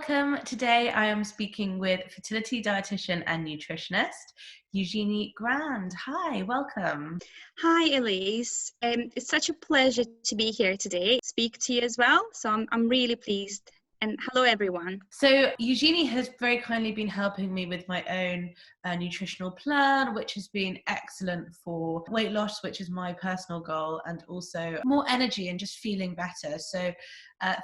welcome. Today I am speaking with fertility dietitian and nutritionist, Eugenie Grand. Hi, welcome. Hi, Elise. It's such a pleasure to be here today, speak to you as well. So I'm really pleased. And hello, everyone. So Eugenie has very kindly been helping me with my own nutritional plan, which has been excellent for weight loss, which is my personal goal, and also more energy and just feeling better. So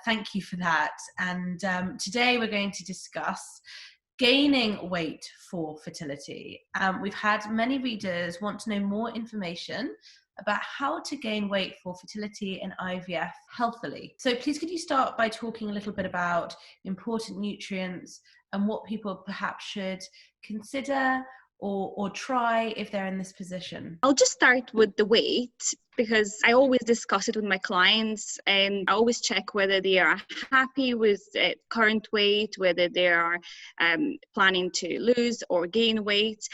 thank you for that. And today we're going to discuss gaining weight for fertility. We've had many readers want to know more information about how to gain weight for fertility and IVF healthily. So please could you start by talking a little bit about important nutrients and what people perhaps should consider or try if they're in this position? I'll just start with the weight because I always discuss it with my clients, and I always check whether they are happy with current weight, whether they are planning to lose or gain weight.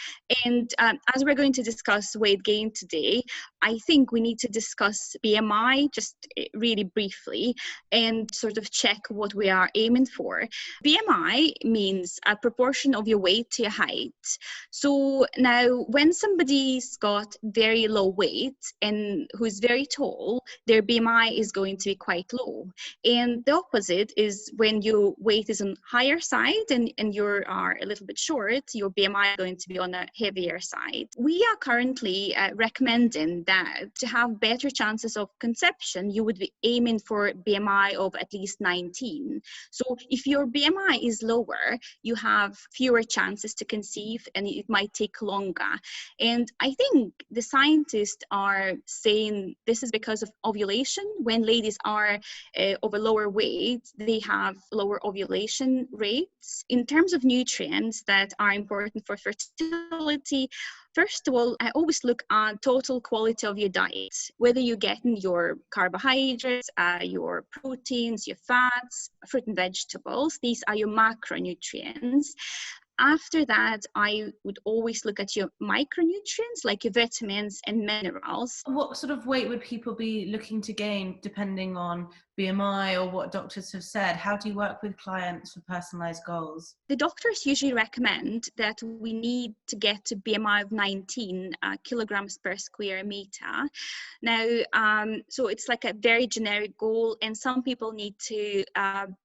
And as we're going to discuss weight gain today, I think we need to discuss BMI just really briefly and sort of check what we are aiming for. BMI means a proportion of your weight to your height. So now when somebody's got very low weight and who's very tall, their BMI is going to be quite low. And the opposite is when your weight is on higher side and you are a little bit short, your BMI is going to be on a heavier side. We are currently recommending that to have better chances of conception, you would be aiming for BMI of at least 19. So if your BMI is lower, you have fewer chances to conceive and it might take longer. And I think the scientists are saying this is because of ovulation. When ladies are of a lower weight, they have lower ovulation rates. In terms of nutrients that are important for fertility, first of all, I always look at total quality of your diet, whether you're getting your carbohydrates, your proteins, your fats, fruit and vegetables. These are your macronutrients. After that, I would always look at your micronutrients, like your vitamins and minerals. What sort of weight would people be looking to gain depending on BMI or what doctors have said? How do you work with clients for personalized goals? The doctors usually recommend that we need to get to BMI of 19 kilograms per square meter. Now, so it's like a very generic goal, and some people need to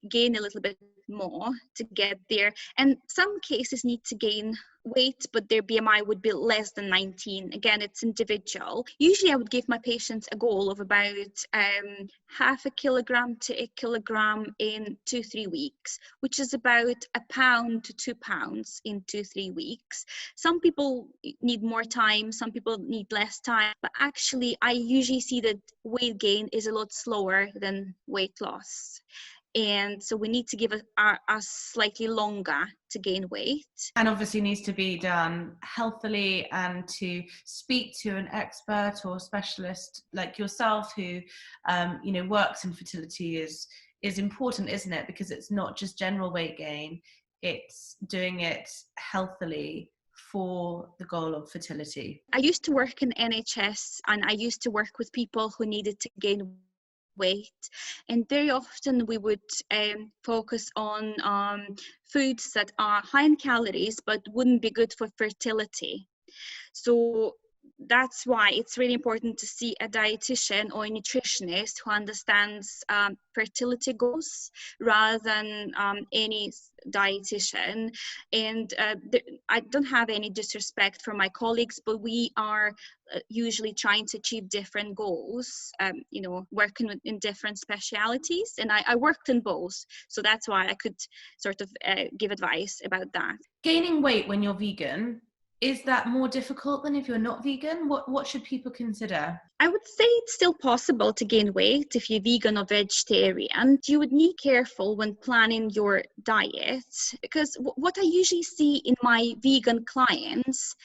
gain a little bit more to get there, and some cases need to gain weight but their BMI would be less than 19. Again, it's individual. Usually I would give my patients a goal of about half a kilogram to a kilogram in 2-3 weeks, which is about 1 pound to 2 pounds in 2-3 weeks. Some people need more time, some people need less time, but actually I usually see that weight gain is a lot slower than weight loss. And so we need to give us slightly longer to gain weight. And obviously needs to be done healthily, and to speak to an expert or specialist like yourself who works in fertility is important, isn't it? Because it's not just general weight gain, it's doing it healthily for the goal of fertility. I used to work in NHS, and I used to work with people who needed to gain weight, and very often we would focus on foods that are high in calories but wouldn't be good for fertility. So that's why it's really important to see a dietitian or a nutritionist who understands fertility goals rather than any dietitian. And I don't have any disrespect for my colleagues, but we are usually trying to achieve different goals, working in different specialities. And I worked in both, so that's why I could sort of give advice about that. Gaining weight when you're vegan, is that more difficult than if you're not vegan? What should people consider? I would say it's still possible to gain weight if you're vegan or vegetarian. You would need careful when planning your diet, because what I usually see in my vegan clients,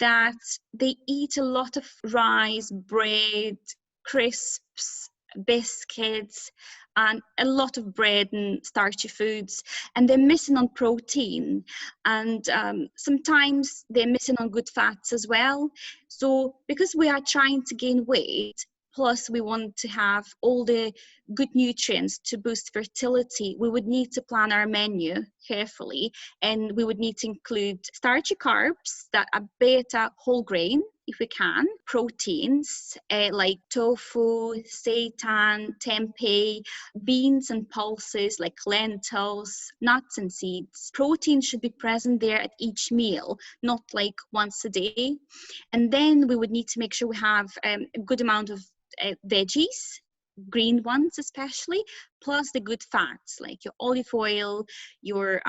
that they eat a lot of rice, bread, crisps, biscuits, and a lot of bread and starchy foods, and they're missing on protein, and sometimes they're missing on good fats as well. So because we are trying to gain weight, plus we want to have all the good nutrients to boost fertility, we would need to plan our menu carefully, and we would need to include starchy carbs that are beta whole grain, if we can, proteins like tofu, seitan, tempeh, beans and pulses like lentils, nuts and seeds. Protein should be present there at each meal, not like once a day. And then we would need to make sure we have a good amount of veggies, green ones especially, plus the good fats like your olive oil, your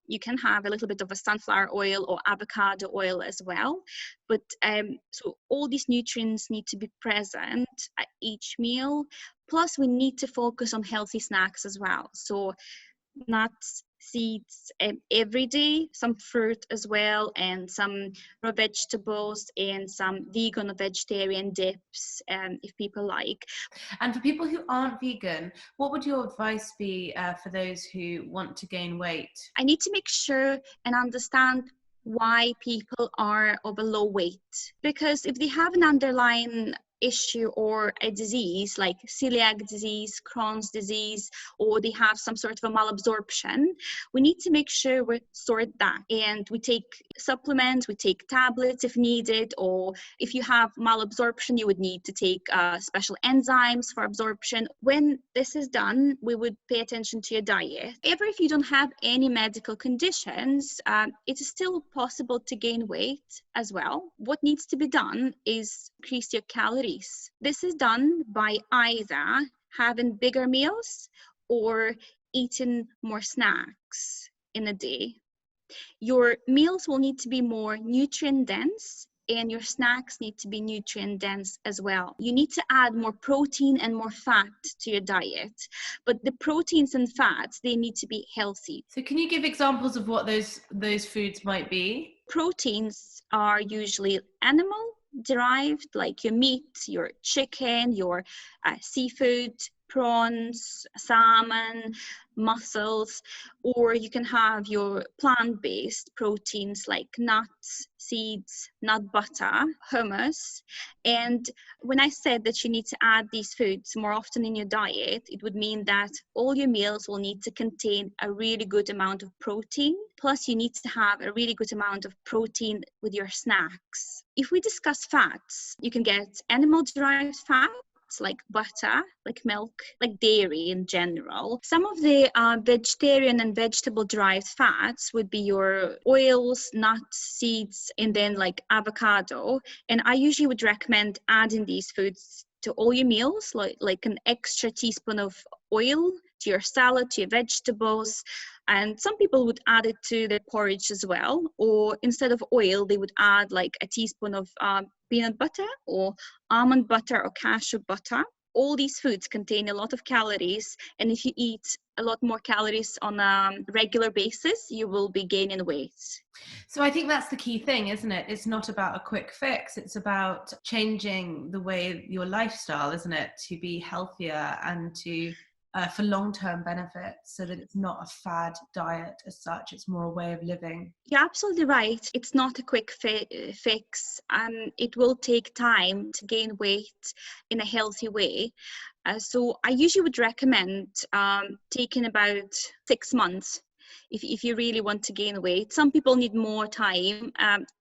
you can have a little bit of a sunflower oil or avocado oil as well. But so all these nutrients need to be present at each meal. Plus we need to focus on healthy snacks as well, so nuts, seeds every day, some fruit as well, and some raw vegetables, and some vegan or vegetarian dips if people like. And for people who aren't vegan, what would your advice be for those who want to gain weight? I need to make sure and understand why people are of a low weight, because if they have an underlying issue or a disease like celiac disease, Crohn's disease, or they have some sort of a malabsorption, we need to make sure we sort that, and we take supplements, we take tablets if needed, or if you have malabsorption you would need to take special enzymes for absorption. When this is done, we would pay attention to your diet. Even if you don't have any medical conditions, it is still possible to gain weight as well. What needs to be done is increase your calories. This is done by either having bigger meals or eating more snacks in a day. Your meals will need to be more nutrient dense, and your snacks need to be nutrient dense as well. You need to add more protein and more fat to your diet, but the proteins and fats, they need to be healthy. So can you give examples of what those foods might be? Proteins are usually animal derived, like your meat, your chicken, your seafood, prawns, salmon, mussels, or you can have your plant-based proteins like nuts, seeds, nut butter, hummus. And when I said that you need to add these foods more often in your diet, it would mean that all your meals will need to contain a really good amount of protein, plus you need to have a really good amount of protein with your snacks. If we discuss fats, you can get animal-derived fat, like butter, like milk, like dairy in general. Some of the vegetarian and vegetable derived fats would be your oils, nuts, seeds, and then like avocado. And I usually would recommend adding these foods to all your meals, like an extra teaspoon of oil to your salad, to your vegetables. And some people would add it to their porridge as well, or instead of oil they would add like a teaspoon of peanut butter or almond butter or cashew butter. All these foods contain a lot of calories, and if you eat a lot more calories on a regular basis, you will be gaining weight. So I think that's the key thing, isn't it? It's not about a quick fix. It's about changing the way your lifestyle, isn't it, to be healthier and to for long-term benefits, so that it's not a fad diet as such. It's more a way of living. You're absolutely right. It's not a quick fix. It will take time to gain weight in a healthy way. So I usually would recommend taking about 6 months if you really want to gain weight. Some people need more time,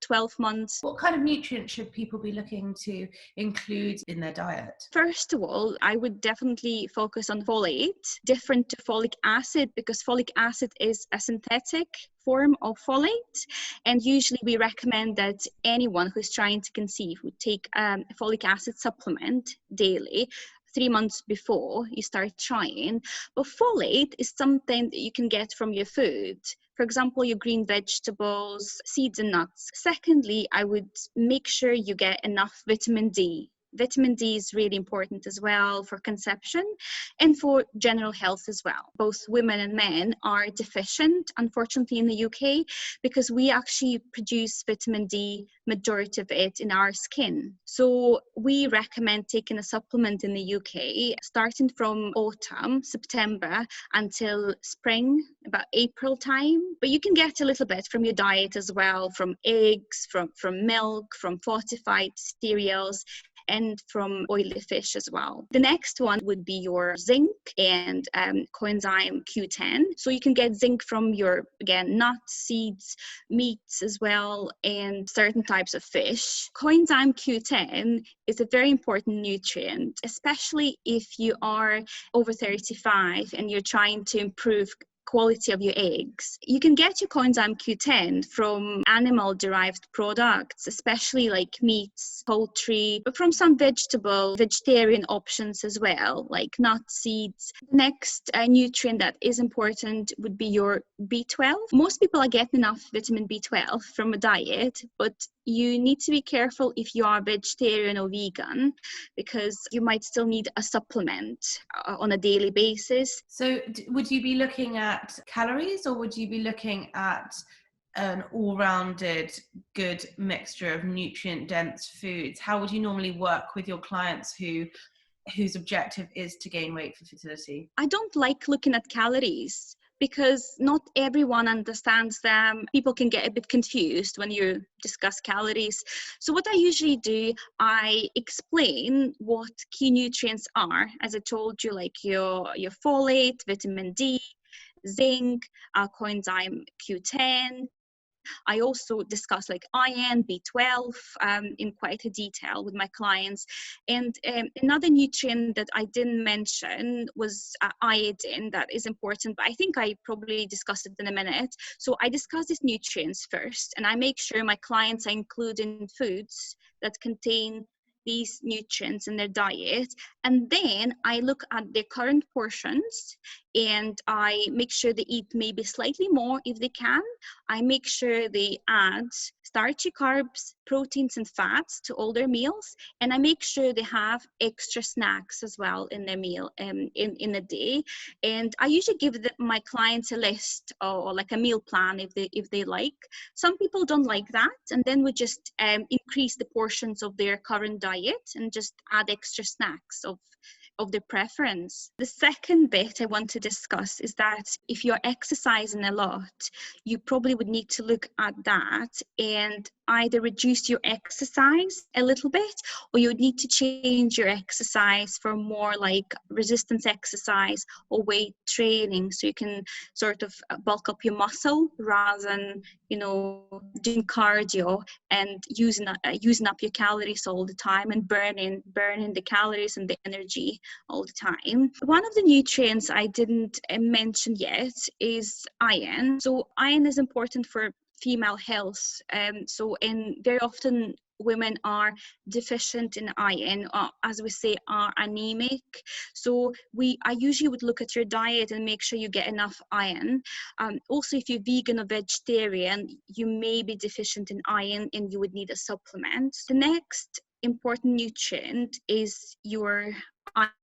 12 months. What kind of nutrients should people be looking to include in their diet? First of all, I would definitely focus on folate, different to folic acid, because folic acid is a synthetic form of folate, and usually we recommend that anyone who's trying to conceive would take a folic acid supplement daily, 3 months before you start trying. But folate is something that you can get from your food. For example, your green vegetables, seeds and nuts. Secondly, I would make sure you get enough vitamin D. Vitamin D is really important as well for conception and for general health as well. Both women and men are deficient, unfortunately, in the UK, because we actually produce vitamin D, majority of it, in our skin. So we recommend taking a supplement in the UK starting from autumn, September, until spring, about April time. But you can get a little bit from your diet as well, from eggs, from milk, from fortified cereals. and from oily fish as well. The next one would be your zinc and coenzyme Q10. So you can get zinc from your, again, nuts, seeds, meats as well, and certain types of fish. Coenzyme Q10 is a very important nutrient, especially if you are over 35 and you're trying to improve quality of your eggs. You can get your coenzyme Q10 from animal-derived products, especially like meats, poultry, but from some vegetarian options as well, like nuts, seeds. The next nutrient that is important would be your B12. Most people are getting enough vitamin B12 from a diet, but you need to be careful if you are vegetarian or vegan, because you might still need a supplement on a daily basis. So would you be looking at calories, or would you be looking at an all-rounded good mixture of nutrient-dense foods? How would you normally work with your clients whose objective is to gain weight for fertility? I don't like looking at calories, because not everyone understands them. People can get a bit confused when you discuss calories. So what I usually do, I explain what key nutrients are, as I told you, like your folate, vitamin D, zinc, coenzyme Q10. I also discuss like iron, B12 in quite a detail with my clients. And another nutrient that I didn't mention was iodine. That is important, but I think I probably discussed it in a minute. So I discuss these nutrients first, and I make sure my clients are including foods that contain these nutrients in their diet. And then I look at their current portions, and I make sure they eat maybe slightly more if they can. I make sure they add starchy carbs, proteins, and fats to all their meals. And I make sure they have extra snacks as well in their meal in a day. And I usually give my clients a list, or like a meal plan if they like. Some people don't like that, and then we just increase the portions of their current diet and just add extra snacks of their preference. The second bit I want to discuss is that if you're exercising a lot, you probably would need to look at that and either reduce your exercise a little bit, or you would need to change your exercise for more like resistance exercise or weight training, so you can sort of bulk up your muscle rather than, doing cardio and using up your calories all the time and burning the calories and the energy all the time. One of the nutrients I didn't mention yet is iron. So iron is important for female health. And very often women are deficient in iron, or as we say, are anemic. So I usually would look at your diet and make sure you get enough iron. Also, if you're vegan or vegetarian, you may be deficient in iron and you would need a supplement. The next important nutrient is your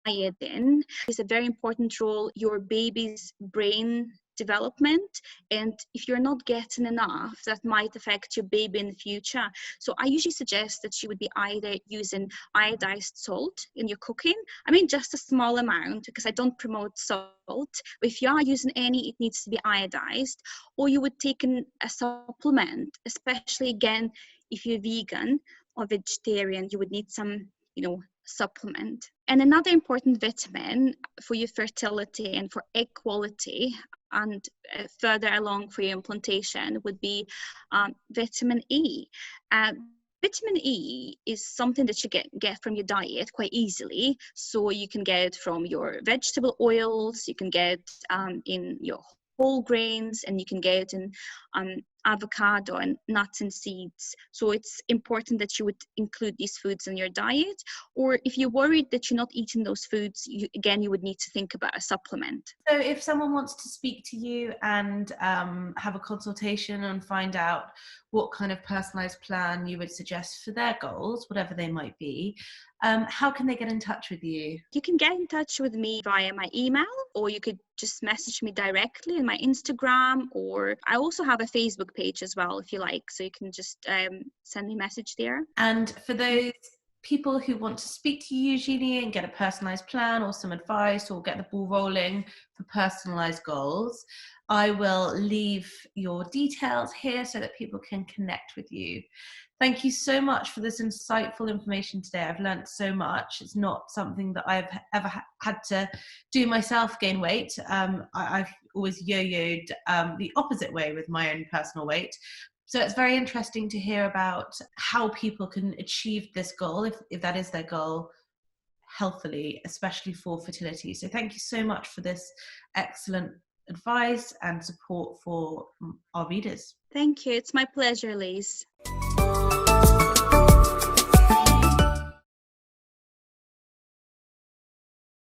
iodine. It's a very important role your baby's brain development, and if you're not getting enough, that might affect your baby in the future. So I usually suggest that you would be either using iodized salt in your cooking. I mean, just a small amount, because I don't promote salt, but if you are using any, it needs to be iodized, or you would take a supplement, especially again if you're vegan or vegetarian, you would need some supplement. And another important vitamin for your fertility and for egg quality and further along for your implantation would be vitamin E. Vitamin E is something that you get from your diet quite easily. So you can get it from your vegetable oils, you can get in your whole grains, and you can get it in avocado and nuts and seeds. So it's important that you would include these foods in your diet. Or if you're worried that you're not eating those foods, you would need to think about a supplement. So if someone wants to speak to you and have a consultation and find out what kind of personalized plan you would suggest for their goals, whatever they might be, how can they get in touch with you? You can get in touch with me via my email, or you could just message me directly in my Instagram, or I also have a Facebook page as well if you like, so you can just send me a message there. And for those people who want to speak to you, Eugenie, and get a personalized plan or some advice or get the ball rolling for personalized goals, I will leave your details here so that people can connect with you. Thank you so much for this insightful information today. I've learned so much. It's not something that I've ever had to do myself, gain weight. I've always yo-yoed the opposite way with my own personal weight. So it's very interesting to hear about how people can achieve this goal, if that is their goal, healthily, especially for fertility. So thank you so much for this excellent advice and support for our readers. Thank you. It's my pleasure, Liz.